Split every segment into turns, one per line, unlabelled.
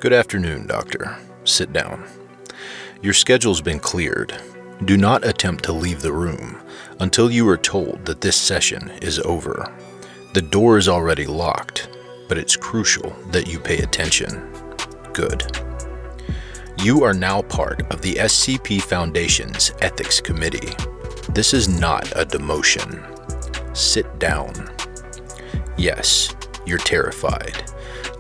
Good afternoon, Doctor. Sit down. Your schedule's been cleared. Do not attempt to leave the room until you are told that this session is over. The door is already locked, but it's crucial that you pay attention. Good. You are now part of the SCP Foundation's Ethics Committee. This is not a demotion. Sit down. Yes, you're terrified.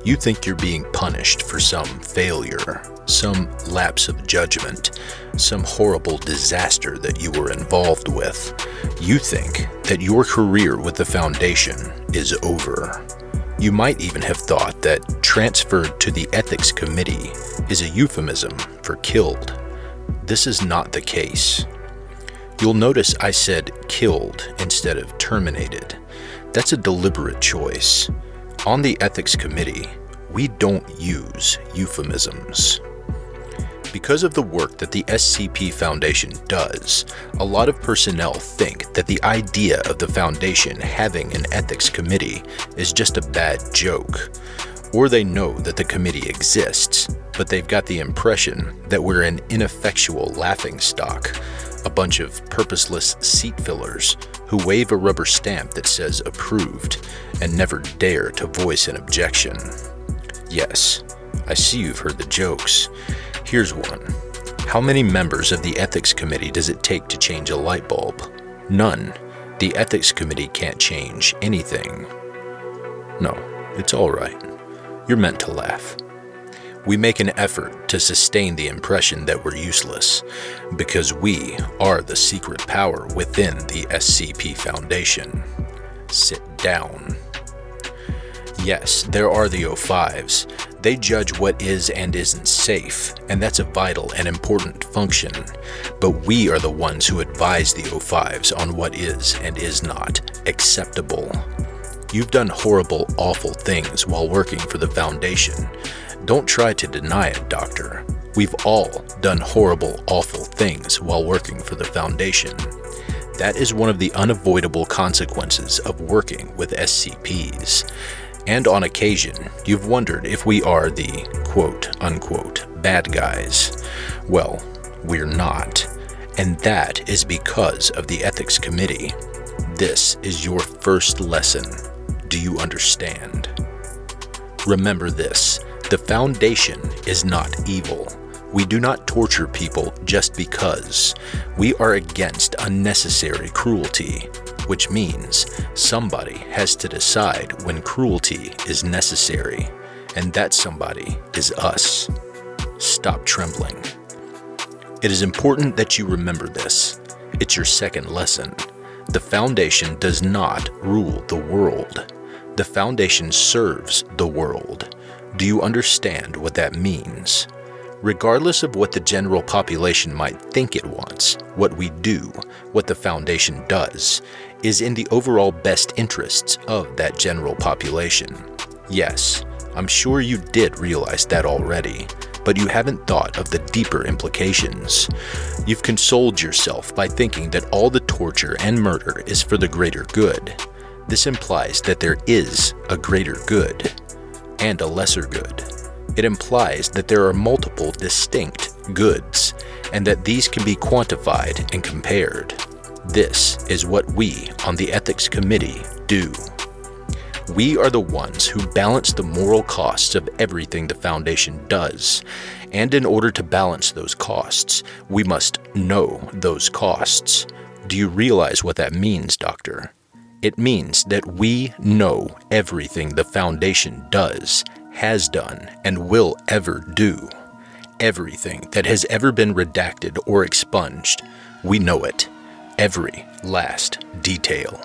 You think you're being punished for some failure, some lapse of judgment, some horrible disaster that you were involved with. You think that your career with the Foundation is over. You might even have thought that transferred to the Ethics Committee is a euphemism for killed. This is not the case. You'll notice I said killed instead of terminated. That's a deliberate choice. On the Ethics Committee, we don't use euphemisms. Because of the work that the SCP Foundation does, a lot of personnel think that the idea of the Foundation having an ethics committee is just a bad joke. Or they know that the committee exists, but they've got the impression that we're an ineffectual laughingstock, a bunch of purposeless seat fillers who wave a rubber stamp that says approved and never dare to voice an objection. Yes, I see you've heard the jokes. Here's one. How many members of the Ethics Committee does it take to change a light bulb? None. The Ethics Committee can't change anything. No, it's all right. You're meant to laugh. We make an effort to sustain the impression that we're useless, because we are the secret power within the SCP Foundation. Sit down. Yes, there are the O5s. They judge what is and isn't safe, and that's a vital and important function. But we are the ones who advise the O5s on what is and is not acceptable. You've done horrible, awful things while working for the Foundation. Don't try to deny it, Doctor. We've all done horrible, awful things while working for the Foundation. That is one of the unavoidable consequences of working with SCPs. And on occasion, you've wondered if we are the quote-unquote bad guys. Well, we're not. And that is because of the Ethics Committee. This is your first lesson. Do you understand? Remember this. The Foundation is not evil. We do not torture people just because. We are against unnecessary cruelty, which means somebody has to decide when cruelty is necessary, and that somebody is us. Stop trembling. It is important that you remember this. It's your second lesson. The Foundation does not rule the world. The Foundation serves the world. Do you understand what that means? Regardless of what the general population might think it wants, what we do, what the Foundation does, is in the overall best interests of that general population. Yes, I'm sure you did realize that already, but you haven't thought of the deeper implications. You've consoled yourself by thinking that all the torture and murder is for the greater good. This implies that there is a greater good and a lesser good. It implies that there are multiple distinct goods, and that these can be quantified and compared. This is what we on the Ethics Committee do. We are the ones who balance the moral costs of everything the Foundation does, and in order to balance those costs, we must know those costs. Do you realize what that means, Doctor? It means that we know everything the Foundation does, has done, and will ever do. Everything that has ever been redacted or expunged, we know it. Every last detail.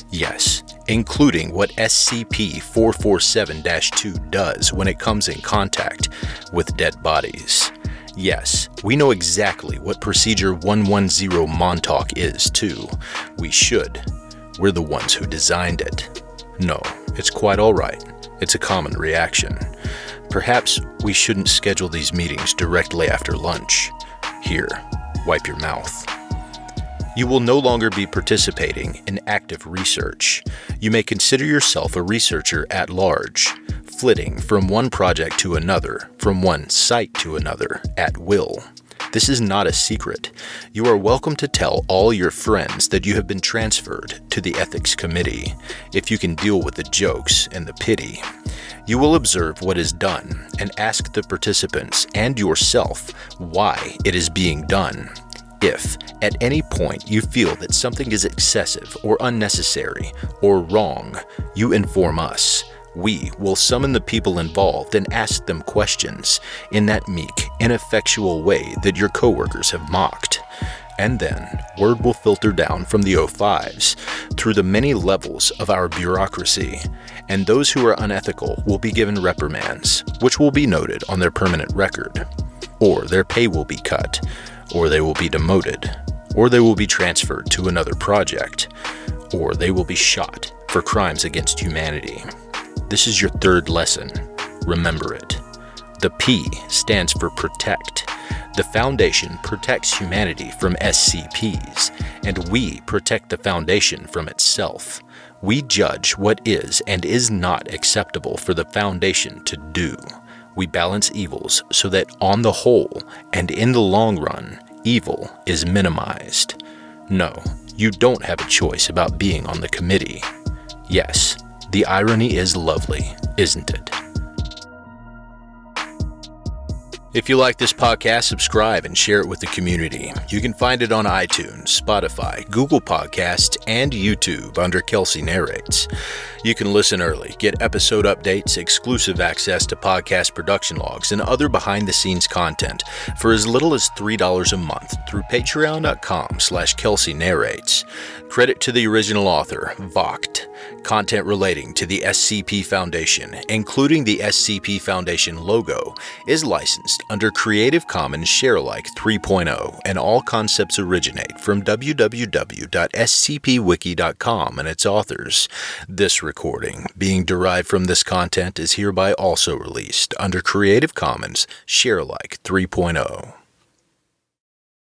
Yes, including what SCP-447-2 does when it comes in contact with dead bodies. Yes, we know exactly what Procedure 110 Montauk is, too. We should. We're the ones who designed it. No, it's quite all right. It's a common reaction. Perhaps we shouldn't schedule these meetings directly after lunch. Here, wipe your mouth. You will no longer be participating in active research. You may consider yourself a researcher at large. flitting from one project to another, from one site to another, at will. This is not a secret. You are welcome to tell all your friends that you have been transferred to the Ethics Committee, if you can deal with the jokes and the pity. You will observe what is done and ask the participants and yourself why it is being done. If, at any point, you feel that something is excessive or unnecessary or wrong, you inform us. We will summon the people involved and ask them questions in that meek, ineffectual way that your coworkers have mocked. And then, word will filter down from the O5s through the many levels of our bureaucracy, and those who are unethical will be given reprimands, which will be noted on their permanent record. Or their pay will be cut, or they will be demoted, or they will be transferred to another project, or they will be shot for crimes against humanity. This is your third lesson. Remember it. The P stands for protect. The Foundation protects humanity from SCPs, and we protect the Foundation from itself. We judge what is and is not acceptable for the Foundation to do. We balance evils so that on the whole and in the long run, evil is minimized. No, you don't have a choice about being on the committee. Yes, the irony is lovely, isn't it? If you like this podcast, subscribe and share it with the community. You can find it on iTunes, Spotify, Google Podcasts, and YouTube under Kelsey Narrates. You can listen early, get episode updates, exclusive access to podcast production logs, and other behind-the-scenes content for as little as $3 a month through patreon.com/Kelsey Narrates. Credit to the original author, voct. Content relating to the SCP Foundation, including the SCP Foundation logo, is licensed under Creative Commons Sharealike 3.0, and all concepts originate from www.scpwiki.com and its authors. This recording, being derived from this content, is hereby also released under Creative Commons Sharealike 3.0.